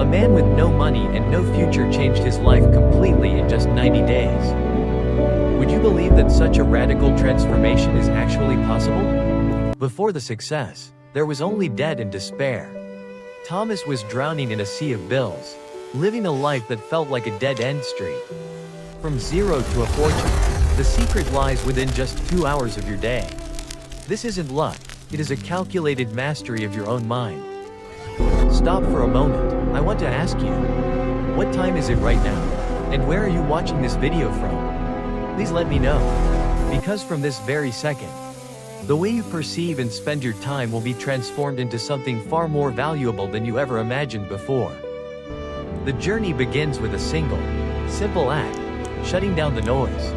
A man with no money and no future changed his life completely in just 90 days. Would you believe that such a radical transformation is actually possible? Before the success, there was only debt and despair. Thomas was drowning in a sea of bills, living a life that felt like a dead-end street. From zero to a fortune, the secret lies within just 2 hours of your day. This isn't luck, it is a calculated mastery of your own mind. Stop for a moment. I want to ask you, what time is it right now? And where are you watching this video from? Please let me know. Because from this very second, the way you perceive and spend your time will be transformed into something far more valuable than you ever imagined before. The journey begins with a simple act, shutting down the noise.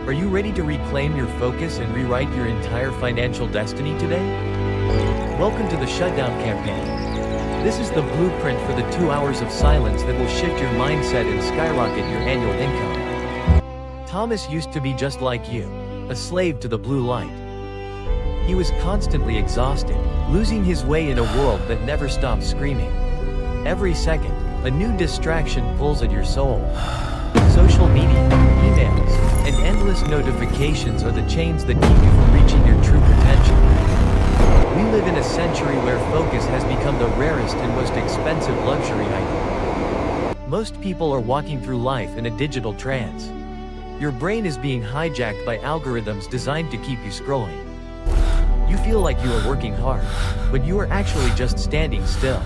Are you ready to reclaim your focus and rewrite your entire financial destiny today? Welcome to the Shutdown Campaign. This is the blueprint for the 2 hours of silence that will shift your mindset and skyrocket your annual income. Thomas used to be just like you, a slave to the blue light. He was constantly exhausted, losing his way in a world that never stopped screaming. Every second, a new distraction pulls at your soul. Social media, emails, and endless notifications are the chains that keep you from reaching your true potential. We live in a century where focus has become the rarest and most expensive luxury item. Most people are walking through life in a digital trance. Your brain is being hijacked by algorithms designed to keep you scrolling. You feel like you are working hard, but you are actually just standing still.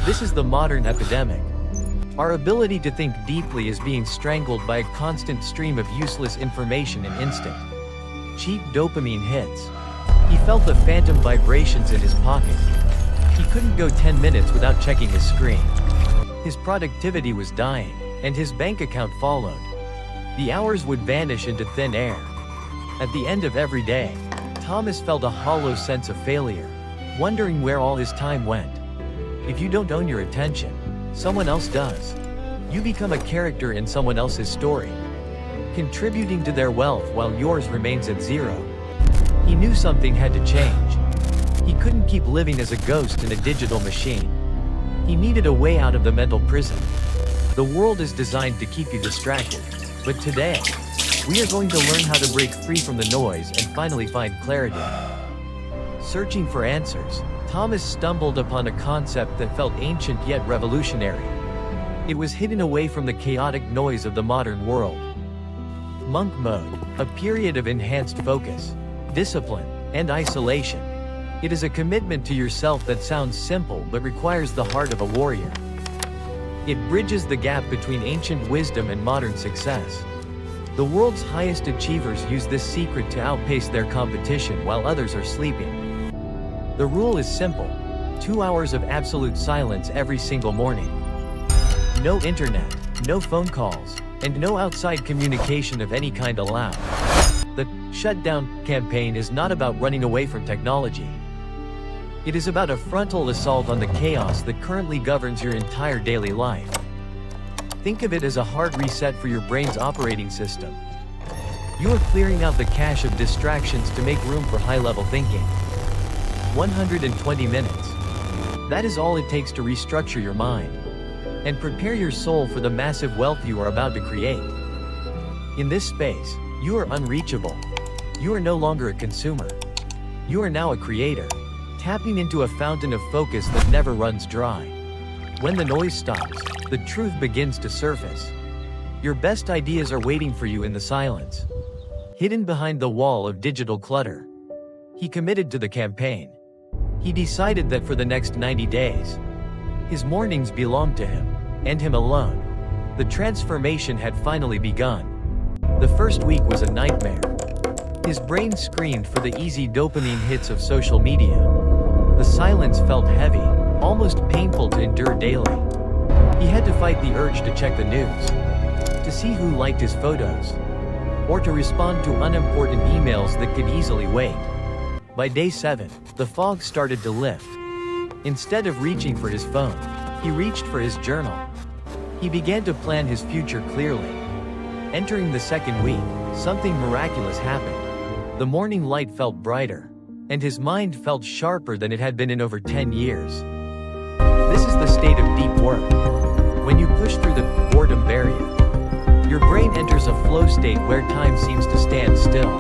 This is the modern epidemic. Our ability to think deeply is being strangled by a constant stream of useless information and instant, cheap dopamine hits. He felt the phantom vibrations in his pocket. He couldn't go 10 minutes without checking his screen. His productivity was dying, and his bank account followed. The hours would vanish into thin air. At the end of every day, Thomas felt a hollow sense of failure, wondering where all his time went. If you don't own your attention, someone else does. You become a character in someone else's story, contributing to their wealth while yours remains at zero. He knew something had to change. He couldn't keep living as a ghost in a digital machine. He needed a way out of the mental prison. The world is designed to keep you distracted, but today, we are going to learn how to break free from the noise and finally find clarity. Searching for answers, Thomas stumbled upon a concept that felt ancient yet revolutionary. It was hidden away from the chaotic noise of the modern world. Monk mode, a period of enhanced focus, discipline, and isolation. It is a commitment to yourself that sounds simple but requires the heart of a warrior. It bridges the gap between ancient wisdom and modern success. The world's highest achievers use this secret to outpace their competition while others are sleeping. The rule is simple: 2 hours of absolute silence every single morning. No internet, no phone calls, and no outside communication of any kind allowed. The Shutdown Campaign is not about running away from technology. It is about a frontal assault on the chaos that currently governs your entire daily life. Think of it as a hard reset for your brain's operating system. You are clearing out the cache of distractions to make room for high-level thinking. 120 minutes. That is all it takes to restructure your mind and prepare your soul for the massive wealth you are about to create. In this space, you are unreachable. You are no longer a consumer. You are now a creator, tapping into a fountain of focus that never runs dry. When the noise stops, the truth begins to surface. Your best ideas are waiting for you in the silence, hidden behind the wall of digital clutter. He committed to the campaign. He decided that for the next 90 days, his mornings belonged to him, and him alone. The transformation had finally begun. The first week was a nightmare. His brain screamed for the easy dopamine hits of social media. The silence felt heavy, almost painful to endure daily. He had to fight the urge to check the news, to see who liked his photos, or to respond to unimportant emails that could easily wait. By day 7, the fog started to lift. Instead of reaching for his phone, he reached for his journal. He began to plan his future clearly. Entering the second week, something miraculous happened. The morning light felt brighter, and his mind felt sharper than it had been in over 10 years. This is the state of deep work. When you push through the boredom barrier, your brain enters a flow state where time seems to stand still.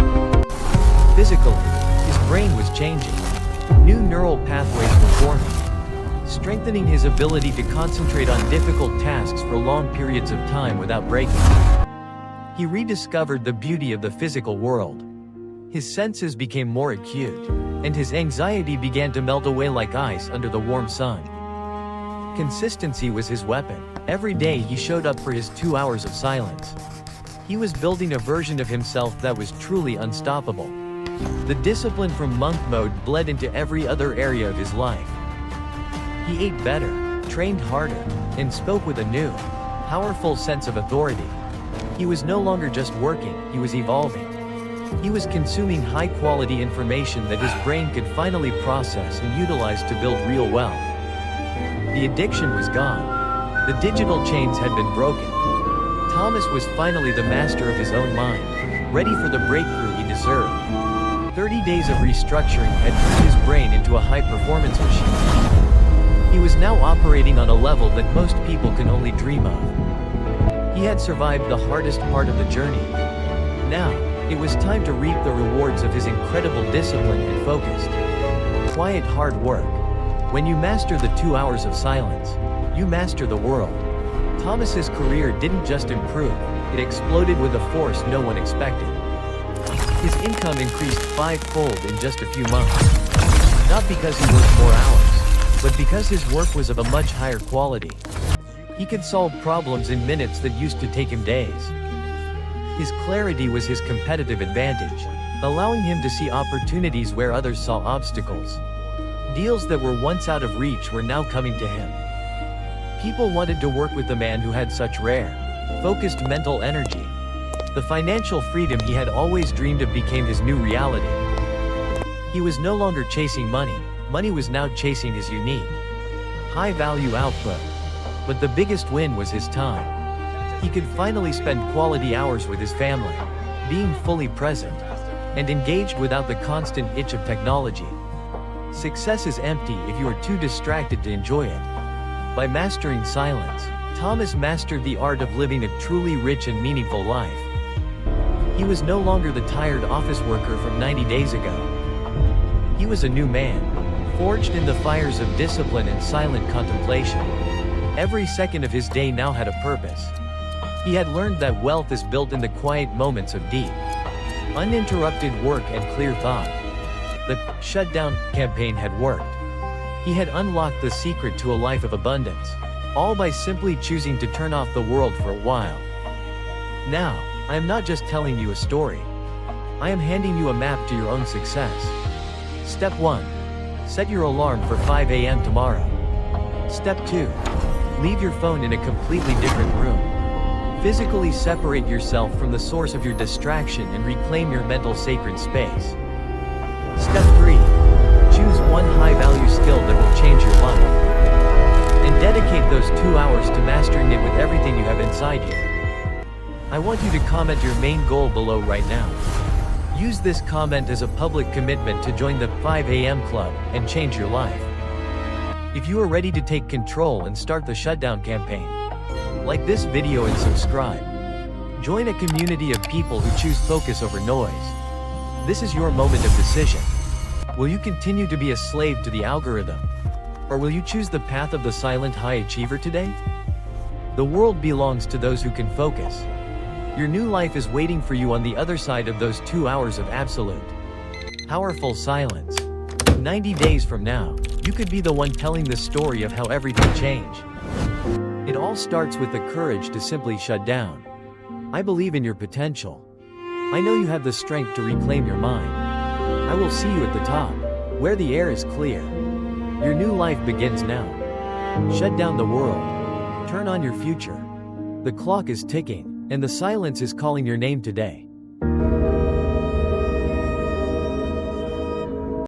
Physically, his brain was changing. New neural pathways were forming, strengthening his ability to concentrate on difficult tasks for long periods of time without breaking. He rediscovered the beauty of the physical world. His senses became more acute, and his anxiety began to melt away like ice under the warm sun. Consistency was his weapon. Every day he showed up for his 2 hours of silence. He was building a version of himself that was truly unstoppable. The discipline from monk mode bled into every other area of his life. He ate better, trained harder, and spoke with a new, powerful sense of authority. He was no longer just working, he was evolving. He was consuming high-quality information that his brain could finally process and utilize to build real wealth. The addiction was gone. The digital chains had been broken. Thomas was finally the master of his own mind, ready for the breakthrough he deserved. 30 days of restructuring had turned his brain into a high-performance machine. He was now operating on a level that most people can only dream of. He had survived the hardest part of the journey. Now, it was time to reap the rewards of his incredible discipline and focus. Quiet hard work. When you master the 2 hours of silence, you master the world. Thomas's career didn't just improve, it exploded with a force no one expected. His income increased 5-fold in just a few months. Not because he worked more hours, but because his work was of a much higher quality. He could solve problems in minutes that used to take him days. His clarity was his competitive advantage, allowing him to see opportunities where others saw obstacles. Deals that were once out of reach were now coming to him. People wanted to work with the man who had such rare, focused mental energy. The financial freedom he had always dreamed of became his new reality. He was no longer chasing money, money was now chasing his unique, high-value output. But the biggest win was his time. He could finally spend quality hours with his family, being fully present, and engaged without the constant itch of technology. Success is empty if you are too distracted to enjoy it. By mastering silence, Thomas mastered the art of living a truly rich and meaningful life. He was no longer the tired office worker from 90 days ago. He was a new man, forged in the fires of discipline and silent contemplation. Every second of his day now had a purpose. He had learned that wealth is built in the quiet moments of deep, uninterrupted work and clear thought. The shutdown campaign had worked. He had unlocked the secret to a life of abundance, all by simply choosing to turn off the world for a while. Now, I am not just telling you a story. I am handing you a map to your own success. Step 1. Set your alarm for 5 a.m. tomorrow. Step 2. Leave your phone in a completely different room. Physically separate yourself from the source of your distraction and reclaim your mental sacred space. Step 3. Choose one high-value skill that will change your life. And dedicate those 2 hours to mastering it with everything you have inside you. I want you to comment your main goal below right now. Use this comment as a public commitment to join the 5 a.m. club and change your life. If you are ready to take control and start the shutdown campaign, like this video and subscribe. Join a community of people who choose focus over noise. This is your moment of decision. Will you continue to be a slave to the algorithm? Or will you choose the path of the silent high achiever today? The world belongs to those who can focus. Your new life is waiting for you on the other side of those 2 hours of absolute, powerful silence. 90 days from now, you could be the one telling the story of how everything changed. It all starts with the courage to simply shut down. I believe in your potential. I know you have the strength to reclaim your mind. I will see you at the top, where the air is clear. Your new life begins now. Shut down the world. Turn on your future. The clock is ticking, and the silence is calling your name today.